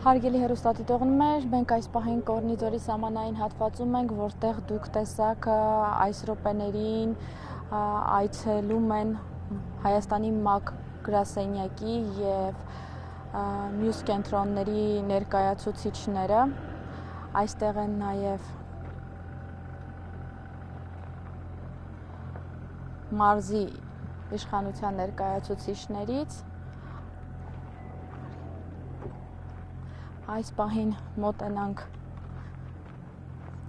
Հարգելի հեռուստադիտողներ, մենք այս պահին Կոռնիձորի սահմանային հատվածում ենք, որտեղ դուք տեսաք այս րոպեներին այցելում են Հայաստանի ՄԱԿ գրասենյակի և մյուս կենտրոնների ներկայացուցիչները։ Այստեղ են նաև մարզի իշխանության ներկայացուցիչներից։ Այս պահին մոտենանք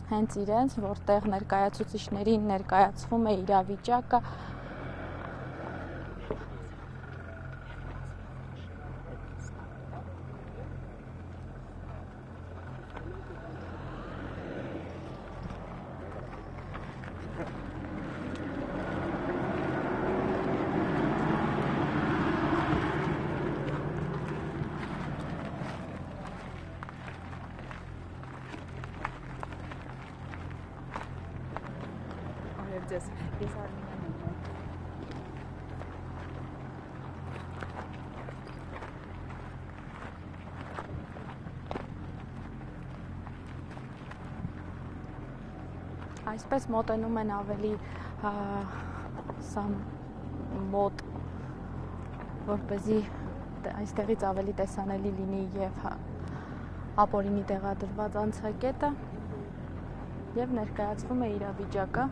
հենց իրենց, որտեղ ներկայացուցիչներին ներկայացվում է իրավիճակը։ Այսպես մոտենում են ավելի մոտ, որպեսզի այստեղից ավելի տեսանելի լինի և ապօրինի տեղադրված անցակետը և ներկայացվում է իրավիճակը։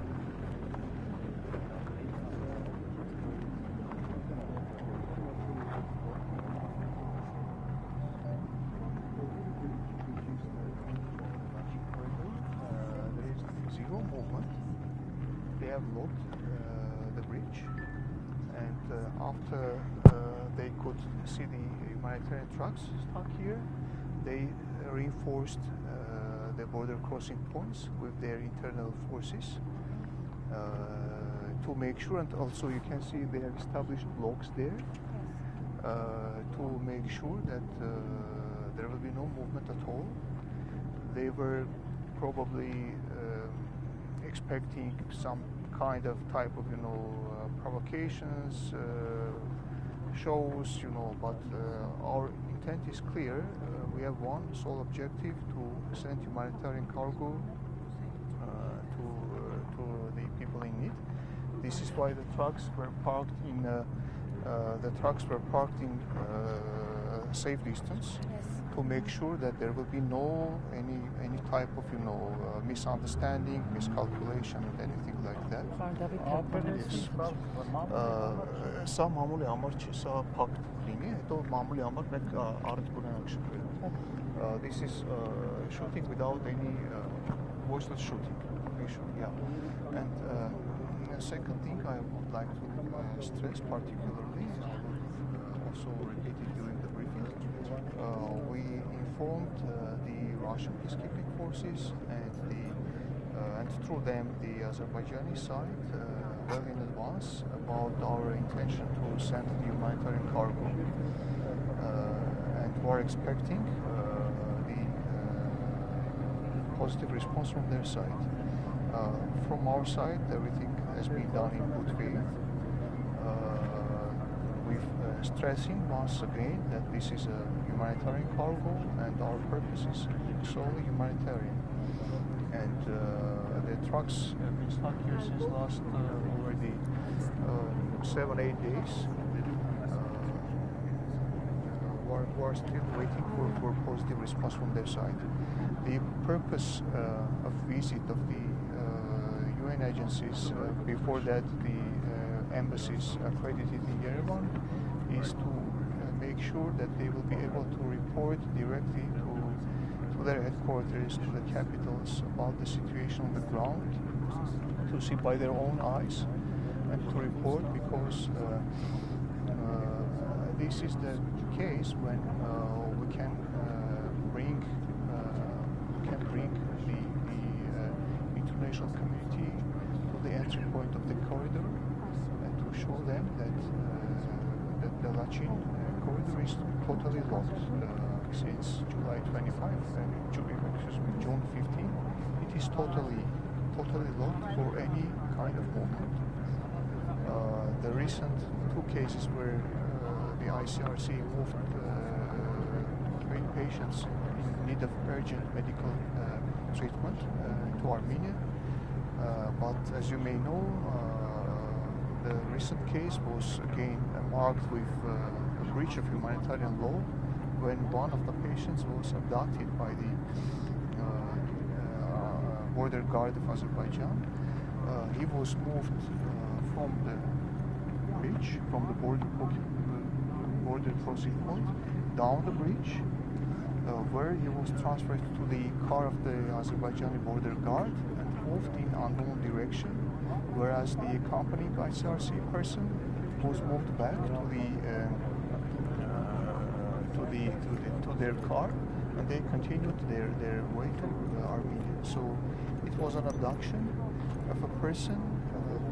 The bridge, and after they could see the humanitarian trucks stuck here, they reinforced the border crossing points with their internal forces to make sure, and also you can see they have established blocks there to make sure that there will be no movement at all. They were probably expecting some kind of type of provocations, shows, but our intent is clear. We have one sole objective: to send humanitarian cargo to the people in need. This is why the trucks were parked in safe distance. Yes. To make sure that there will be any type of misunderstanding, miscalculation, anything like that. Yes. Սա մամուլի համար չի, սա փակտ լինի, հետո մամուլի համար մենք առիթ կունենանք շփվել։ This is shooting without any voiceless shooting. Yeah. And the second thing I would like to stress particularly, also repeated during the briefing, we informed the Russian peacekeeping forces and through them the Azerbaijani side well in advance about our intention to send the humanitarian cargo, and we are expecting the positive response from their side. From our side, everything has been done in good faith. Stressing once again that this is a humanitarian cargo and our purpose is solely humanitarian. And the trucks have been stuck here since last already 7-8 days. We're still waiting for positive response from their side. The purpose of visit of the UN agencies, before that the embassies accredited in Yerevan, is to make sure that they will be able to report directly to their headquarters, to the capitals, about the situation on the ground, to see by their own eyes and to report, because this is the case when we can bring the international community to the entry point of the corridor and to show them that the Lachin corridor is totally locked since July 25 and June 15. It is totally locked for any kind of movement. The recent two cases where the ICRC moved patients in need of urgent medical treatment to Armenia. But as you may know, the recent case was again marked with a breach of humanitarian law when one of the patients was abducted by the border guard of Azerbaijan. He was moved from the bridge, from the border crossing point, down the bridge, where he was transferred to the car of the Azerbaijani border guard and moved in unknown direction, whereas the accompanying ICRC person was moved back to their car, and they continued their way to Armenia. So it was an abduction of a person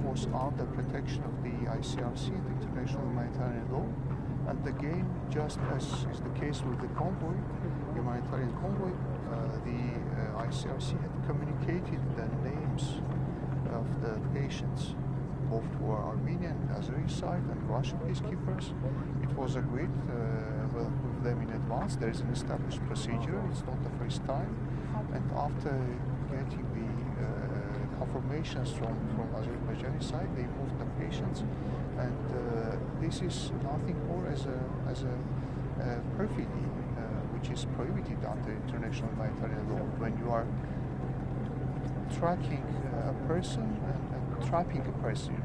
who was under protection of the ICRC, the International Humanitarian Law. And again, just as is the case with the convoy, humanitarian convoy, the ICRC had communicated the names of the patients, both to our Armenian and Azeri side and Russian peacekeepers. It was agreed with them in advance. There is an established procedure. It's not the first time. And after getting the confirmations from Azerbaijani side, they moved the patients. And this is nothing more as a perfidy, which is prohibited under international humanitarian law. When you are tracking a person and trapping a person,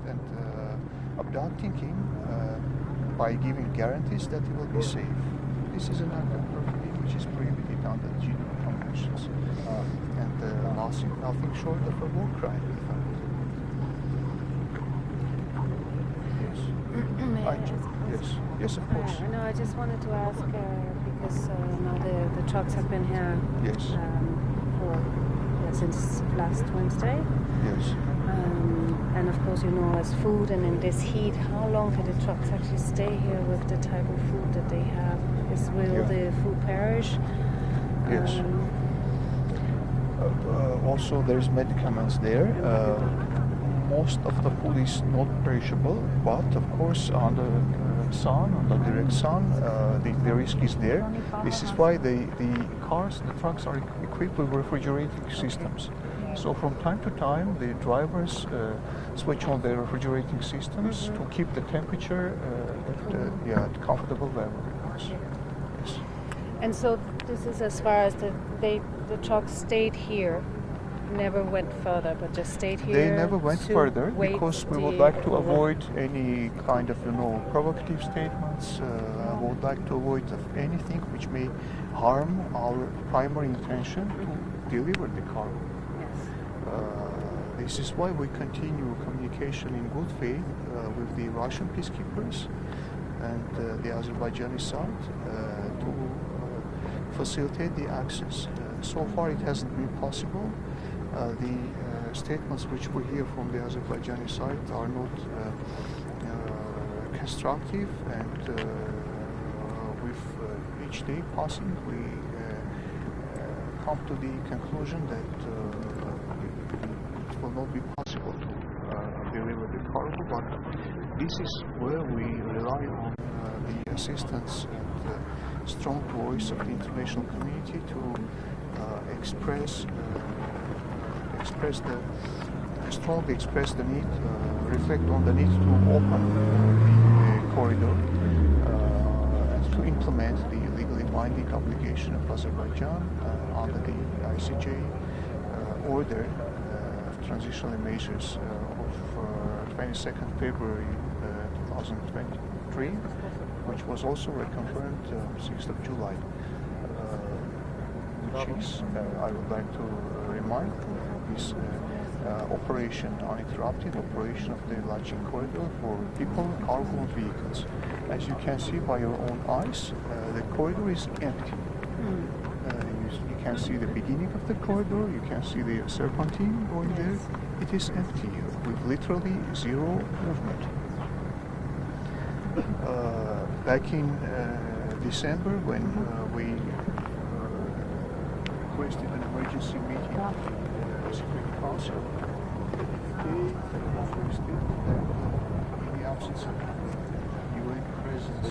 and abducting him by giving guarantees that he will be safe. This is an act of perfidy which is prohibited under the Geneva Conventions, and nothing short of a war crime. Yes, of course. No, I just wanted to ask because now the trucks have been here since last Wednesday. Yes. And of course, as food and in this heat, how long can the trucks actually stay here with the type of food that they have? Will the food perish? Yes. Also, there's medicaments there. Most of the food is not perishable, but of course under direct sun, the risk is there. This is why the trucks are equipped with refrigerating systems. So from time to time, the drivers switch on their refrigerating systems to keep the temperature at a comfortable level. Yes. And so this is as far as the trucks stayed here. Never went further, but just stayed here. They never went further because we would like to avoid any kind of, provocative statements. We would like to avoid anything which may harm our primary intention to deliver the cargo. This is why we continue communication in good faith with the Russian peacekeepers and the Azerbaijani side to facilitate the access. So far it hasn't been possible. The statements which we hear from the Azerbaijani side are not constructive, and with each day passing we come to the conclusion that it will not be possible to deliver the cargo, but this is where we rely on the assistance and strong voice of the international community to strongly express the need, reflect on the need to open the corridor and to implement the legally binding obligation of Azerbaijan under the ICJ order of transitional measures of 22nd February 2023, which was also reconfirmed 6th of July. Which is, I would like to remind, is operation, uninterrupted operation of the latching corridor for people, cargo and vehicles. As you can see by your own eyes, the corridor is empty. You can see the beginning of the corridor, you can see the serpentine going there. It is empty with literally zero movement. Back in December, when we requested an emergency meeting of the Security Council, they offered a statement that in the absence of UN presence,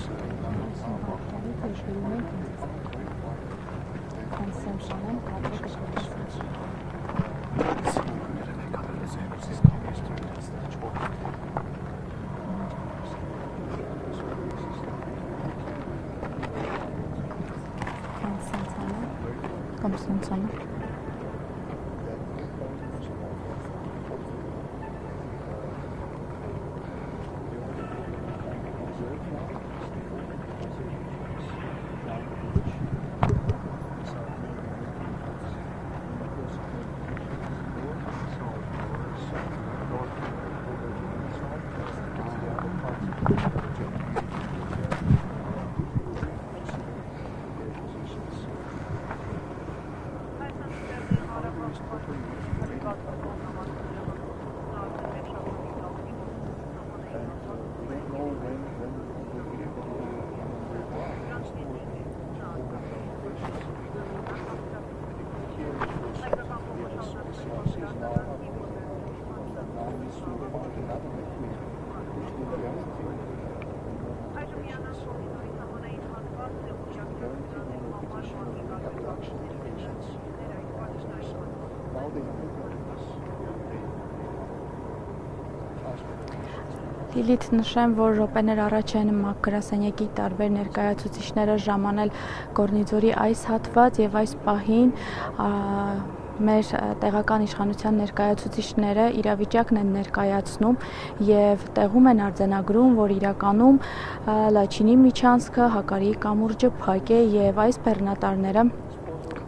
Լիլիթ նշեմ, որ րոպեներ առաջ են ՄԱԿ գրասենյակի տարբեր ներկայացուցիչները ժամանել Կոռնիձորի այս հատված եւ այս պահին մեր տեղական իշխանության ներկայացուցիչները իրավիճակն են ներկայացնում եւ տեղում են արձանագրում, որ իրականում Լաչինի միջանցքը Հակարիի կամուրջը փակ է եւ այս բեռնատարները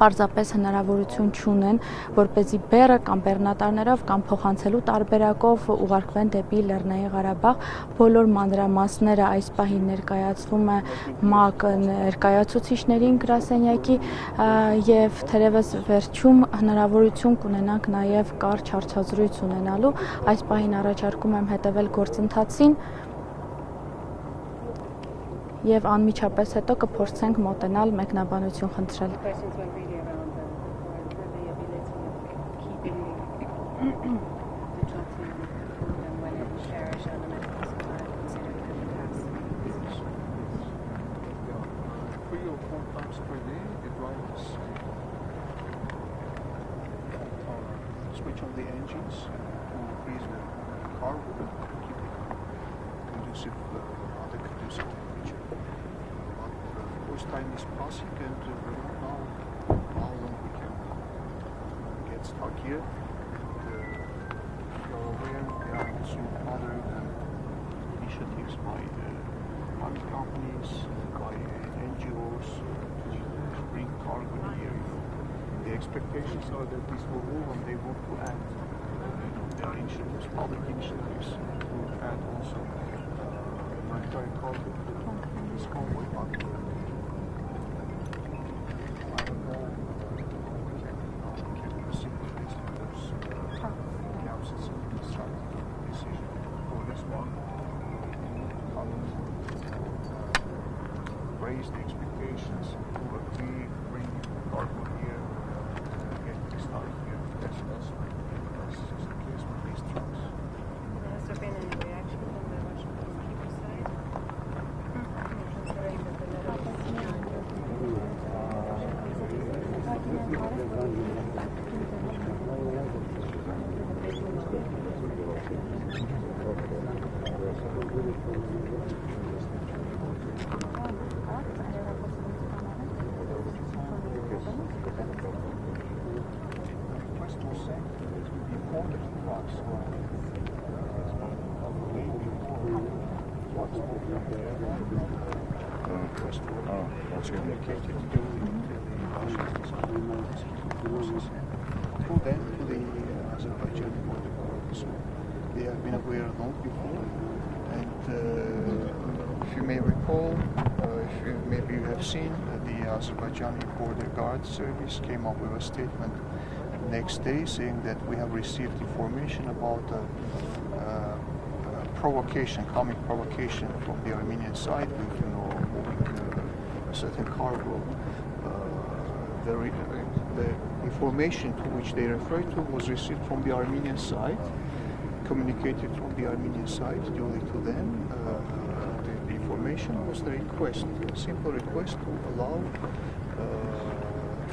պարզապես հնարավորություն չունեն, որպեսզի բեռը կամ բեռնատարներով կամ փոխանցելու տարբերակով ուղարկվեն դեպի Լեռնային Ղարաբաղ։ Բոլոր մանրամասները այս պահին ներկայացվում է ՄԱԿ ներկայացուցիչներին գրասենյակի եւ թերևս վերջում հնարավորություն կունենանք նաեւ կարճ հարցազրույց ունենալու։ Այս պահին առաջարկում եմ հետևել գործընթացին եւ անմիջապես հետո կփորձենք մոտենալ մեկնաբանություն խնդրել։ Switch on the engines to increase the cargo, keep it conducive, under conducive temperature. But first time is passing, and we don't know how long we can get stuck here. You are aware there are also other initiatives by private companies, by NGOs to bring cargo here. The expectations are that this will move and they want to add. There are initiatives, public initiatives to add also maritime cargo to this convoy. I don't know. Can we simply this council's strategic decision for this one? Raise the expectations to agree, bring cargo here. Starting here, that's the case with these trucks. Has there been any reaction from the Russian people side? Considering that the They have been aware long before, and if you may recall, maybe you have seen, the Azerbaijani Border Guard Service came up with a statement next day saying that we have received information about coming provocation from the Armenian side with, moving certain cargo. The information to which they referred to was received from the Armenian side, communicated from the Armenian side duly to them. The information was the request, a simple request to allow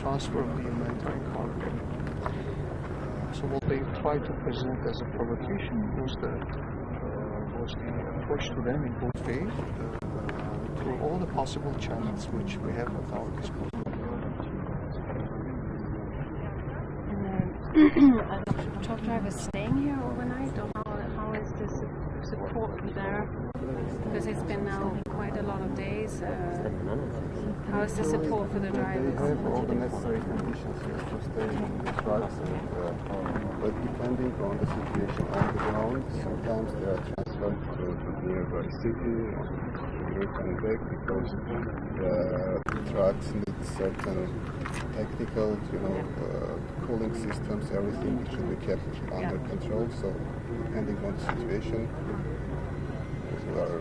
transfer of the humanitarian cargo. So what they tried to present as a provocation was the approach to them in good faith through all the possible channels which we have at our disposal. Are the truck drivers staying here overnight, or how is the support there? Because it's been now quite a lot of days. How is the support for the drivers? They have all the necessary conditions here to stay in the trucks, but depending on the situation on the ground, sometimes they are transferred to the nearby city and back because the trucks need certain technical, cooling systems, everything should be kept under control. So depending on the situation, we are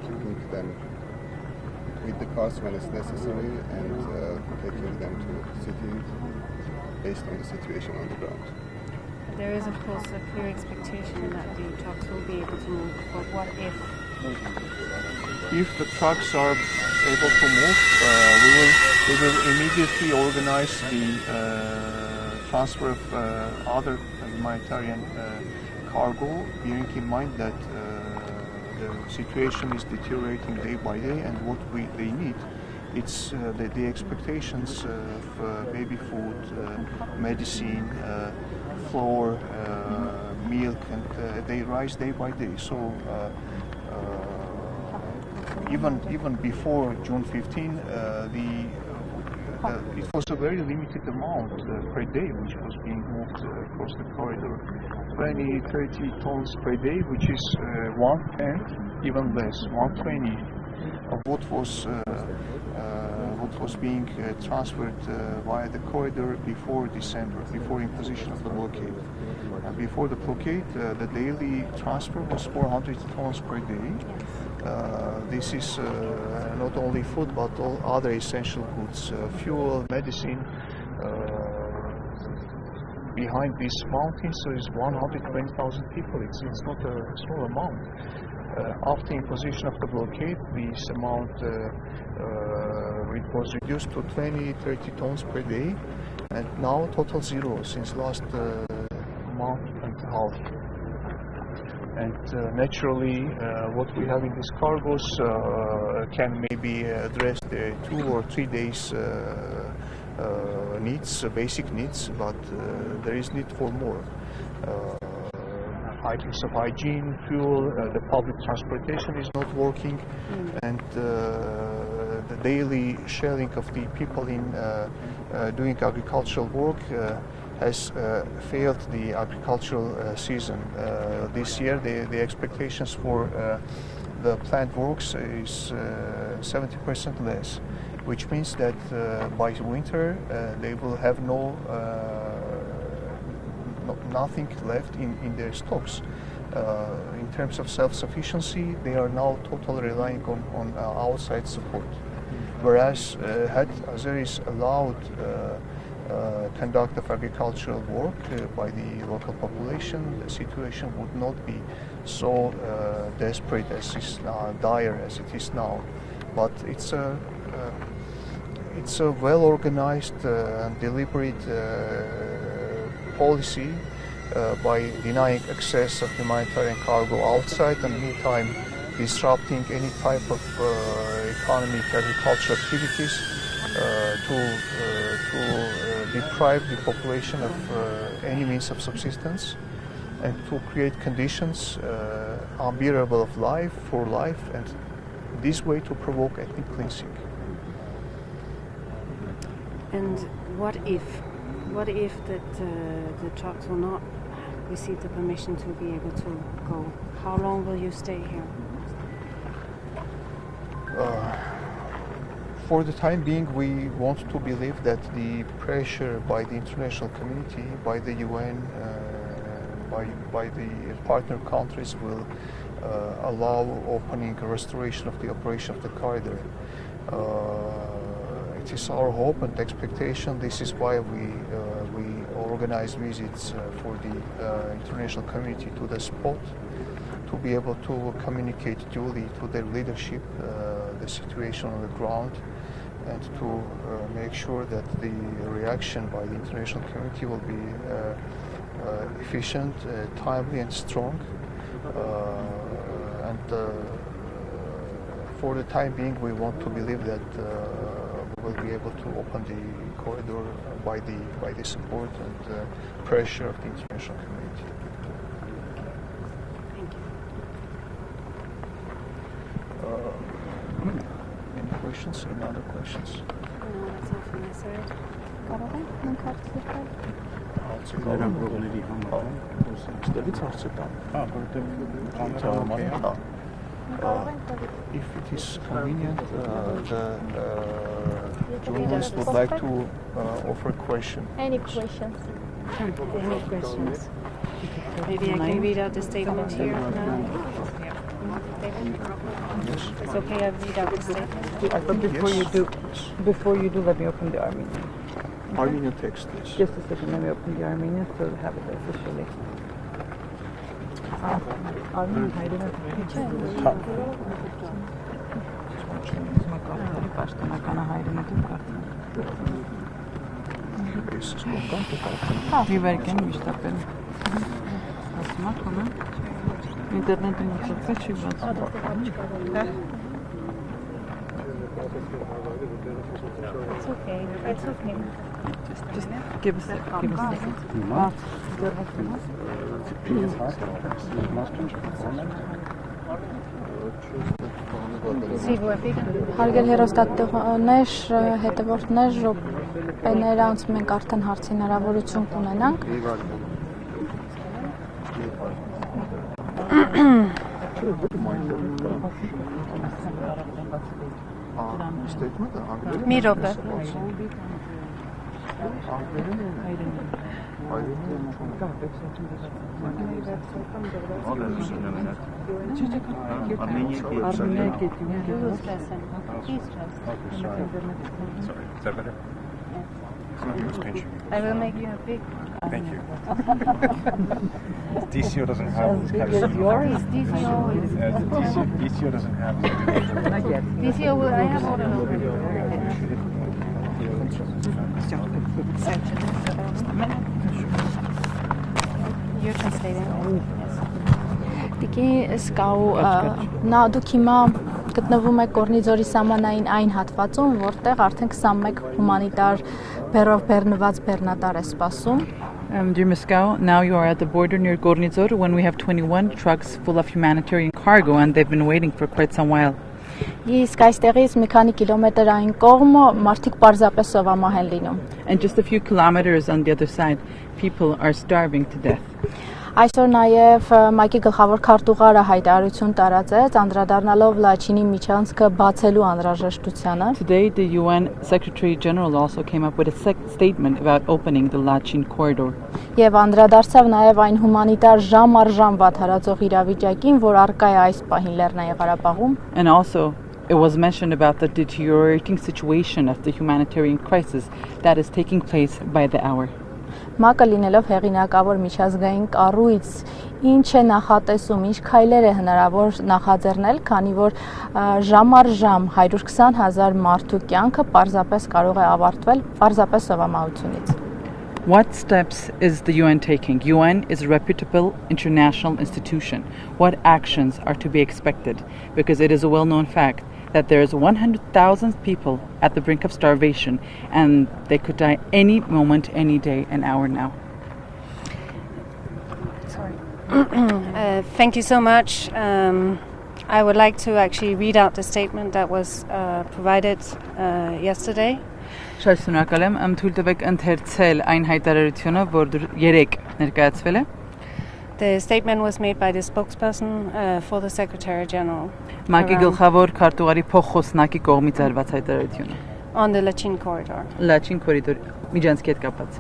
keeping them with the cars when it's necessary and taking them to the city based on the situation on the ground. There is, of course, a clear expectation that the trucks will be able to move, but what if? If the trucks are able to move, we will immediately organize the transfer of other humanitarian cargo, bearing in mind that the situation is deteriorating day by day, and what they need, it's the expectations of baby food, medicine, flour, milk, and they rise day by day. So even before June 15, it was a very limited amount per day which was being moved across the corridor. 20-30 tons per day, which is 1/10, even less, 1/20 of what was being transferred via the corridor before December, before imposition of the blockade. Before the blockade, the daily transfer was 400 tons per day. This is not only food, but all other essential goods, fuel, medicine. Behind this mountain, so is 120,000 people. It's not a small amount. After imposition of the blockade, this amount it was reduced to 20-30 tons per day, and now total zero since last month and a half. And naturally, what we have in these cargos can maybe address the 2 or 3 days needs, basic needs, but there is need for more. Items of hygiene, fuel, the public transportation is not working, and the daily shelling of the people in doing agricultural work has failed the agricultural season. This year, the expectations for the plant works is 70% less, which means that by winter they will have nothing left in their stocks. In terms of self-sufficiency, they are now totally relying on outside support. Whereas had Azeris allowed conduct of agricultural work by the local population, the situation would not be so desperate as is dire as it is now. But it's a well-organized and deliberate policy by denying access of humanitarian cargo outside and meantime disrupting any type of economic agricultural activities to deprive the population of any means of subsistence and to create conditions unbearable of life for life, and this way to provoke ethnic cleansing. And what if that the trucks will not receive the permission to be able to go? How long will you stay here? For the time being, we want to believe that the pressure by the international community, by the UN, by the partner countries will allow opening a restoration of the operation of the corridor. It is our hope and expectation. This is why we organize visits for the international community to the spot, to be able to communicate duly to their leadership the situation on the ground and to make sure that the reaction by the international community will be efficient, timely and strong. For the time being, we want to believe that we will be able to open the corridor by the support and pressure of the international community. Thank you. Any questions? Any other questions? No, that's all from my side. If it is convenient, the journalist would like to offer a question. Any questions? Any questions? Maybe I can read out the statement here now. Yes. It's okay, I read out the statement. But before you do, let me open the Armenian. Armenian text, yes. Just a second, let me open the Armenian to have it officially. Armenian հայրենը պաշտոնականը հայրենը դու կարծում։ Դիվերգեն միշտապեն։ Ասում ակոնը։ Ինտերնետը մոծոքա չի բացում։ It's okay, it's okay. Just give us a second. Հարգել հեռուստատեղներ, հետևորդներ, րոպեներ անցում ենք արդեն հարցի հնարավորություն կունենանք։ Մի րոպե։ I will make you a pic. Thank you. DCO doesn't have this kind of Yours, DCO is. DCO doesn't have this. DCO will, I have ordered over You're translating. Տիկի սկաու նա դուք հիմա գտնվում եք Կոռնիձորի սահմանային այն հատվածում, որտեղ արդեն 21 հումանիտար բեռով բեռնված բեռնատար է սպասում։ Dear Moscow, now you are at the border near Korognizor when we have 21 trucks full of humanitarian cargo and they've been waiting for quite some while. Իսկ այստեղից մի քանի կիլոմետր այն կողմ մարդիկ պարզապես սովամահ են լինում։ And just a few kilometers on the other side, people are starving to death. Այսօր նաև ՄԱԿ-ի գլխավոր քարտուղարը հայտարարություն տարածեց անդրադառնալով Լաչինի միջանցքը բացելու անհրաժեշտությանը։ Today, the UN Secretary General also came up with a statement about opening the Lachin corridor. Եվ անդրադարձավ նաև այն հումանիտար ժամ առ ժամ վատթարացող իրավիճակին, որ առկա է այս պահին Լեռնային Ղարաբաղում։ And also, it was mentioned about the deteriorating situation of the humanitarian crisis that is taking place by the hour. ՄԱԿ-ը լինելով հեղինակավոր միջազգային կառույց, ինչ է նախատեսում, ինչ քայլեր է հնարավոր նախաձեռնել, քանի որ ժամ առ ժամ 120,000 մարդու կյանքը պարզապես կարող է ավարտվել պարզապես սովամահությունից։ What steps is the UN taking? UN is a reputable international institution. What actions are to be expected? Because it is a well-known fact that there is 100,000 people at the brink of starvation and they could die any moment, any day, an hour now. Sorry. Thank you so much. I would like to actually read out the statement that was provided yesterday. Շատ շնորհակալ եմ, թույլ տվեք ընթերցել այն հայտարարությունը, որ երեկ ներկայացվել է։ The statement was made by the spokesperson for the Secretary General. ՄԱԿ-ի գլխավոր քարտուղարի փոխխոսնակի կողմից արված հայտարարությունը։ On the Lachin corridor. Լաչին կորիդոր միջանցքի հետ կապված։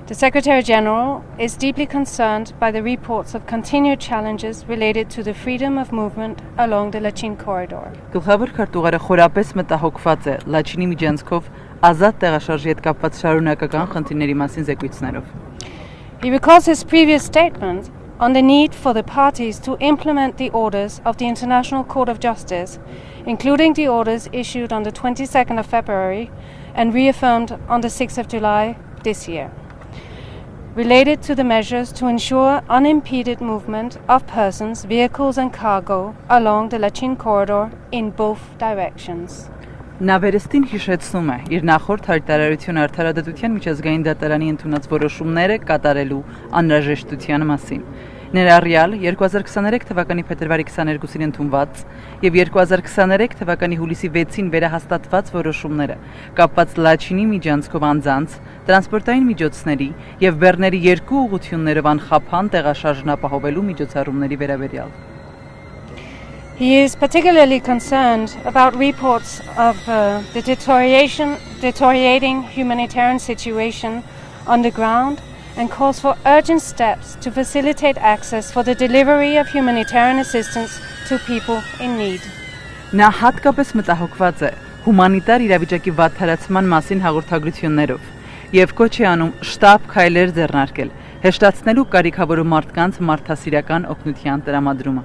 The Secretary General is deeply concerned by the reports of continued challenges related to the freedom of movement along the Lachin corridor. Գլխավոր քարտուղարը խորապես մտահոգված է Լաչինի միջանցքով ազատ տեղաշարժի հետ կապված շարունակական խնդիրների մասին զեկույցներով։ He recalls his previous statement on the need for the parties to implement the orders of the International Court of Justice, including the orders issued on the 22nd of February and reaffirmed on the 6th of July this year, related to the measures to ensure unimpeded movement of persons, vehicles and cargo along the Lachin corridor in both directions. Նա վերստին հիշեցնում է իր նախորդ հայտարարությունը արդարադատության միջազգային դատարանի ընդունած որոշումները կատարելու անհրաժեշտության մասին։ Ներառյալ 2023 թվականի փետրվարի 22-ին ընդունված եւ 2023 թվականի հուլիսի 6-ին վերահաստատված որոշումները կապված Լաչինի միջանցքով անձանց, տրանսպորտային միջոցների եւ բեռների երկու ուղղություններով անխափան տեղաշարժն ապահովելու միջոցառումների վերաբերյալ։ He is particularly concerned about reports of the deteriorating humanitarian situation on the ground and calls for urgent steps to facilitate access for the delivery of humanitarian assistance to people in need. Նա հատկապես մտահոգված է հումանիտար իրավիճակի վատթարացման մասին հաղորդագրություններով եւ կոչ է անում շտապ քայլեր ձեռնարկել, հեշտացնելու կարիքավորու մարդկանց մարդասիրական օգնության տրամադրումը։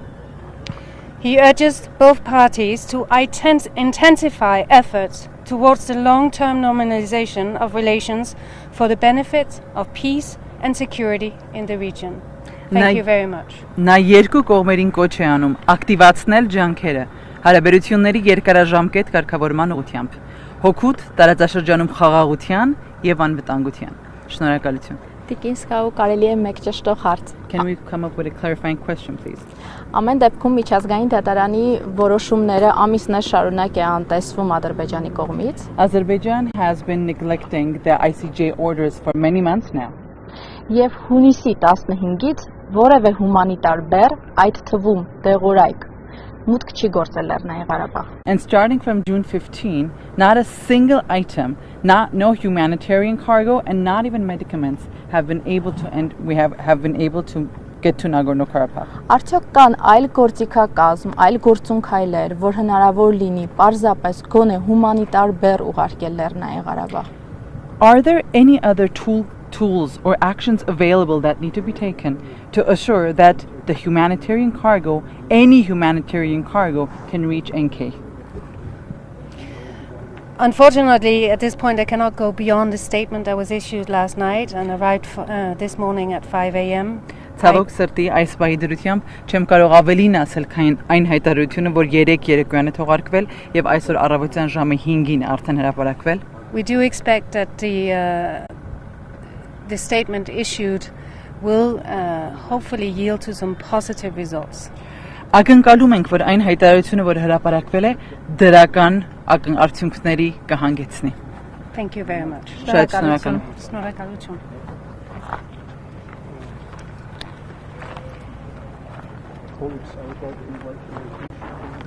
He urges both parties to intensify efforts towards the long-term normalization of relations for the benefit of peace and security in the region. Thank you very much. Նա երկու կողմերին կոչ է անում ակտիվացնել ջանքերը հարաբերությունների երկարաժամկետ կարգավորման ուղղությամբ, հոգուտ տարածաշրջանում խաղաղության եւ անվտանգության։ Շնորհակալություն։ Տիկինսկաու կարելի է մեկ ճշտող հարց։ Can we come up with a clarifying question, please? Ամեն դեպքում միջազգային դատարանի որոշումները ամիսներ շարունակ է անտեսվում Ադրբեջանի կողմից։ Azerbaijan has been neglecting the ICJ orders for many months now. Եվ հունիսի 15-ից որևէ հումանիտար բեռ, այդ թվում դեղորայք, մուտք չի գործել Լեռնային Ղարաբաղ։ And starting from June 15, not a single item, no humanitarian cargo and not even medicaments have been able to have been able to get to Nagorno-Karabakh. Արդյոք կան այլ գործիքակազմ, այլ գործունքայլեր, որ հնարավոր լինի պարզապես գոնե հումանիտար բեռ ուղարկել Լեռնային Ղարաբաղ։ Are there any other tools or actions available that need to be taken to assure that the humanitarian cargo, any humanitarian cargo, can reach NK? Unfortunately, at this point, I cannot go beyond the statement that was issued last night and arrived this morning at 5 a.m. Ցավոք սրտի այս պահի դրությամբ չեմ կարող ավելին ասել, քան այն հայտարարությունը, որ 3 երեկոյան է թողարկվել եւ այսօր առավոտյան ժամը 5-ին արդեն հրապարակվել։ We do expect that the statement issued will hopefully yield to some positive results. Ակնկալում ենք, որ այն հայտարարությունը, որ հրապարակվել է, դրական արդյունքների կհանգեցնի։ Thank you very much. Շնորհակալություն։ Շնորհակալություն։ Colleagues, I would like to invite you.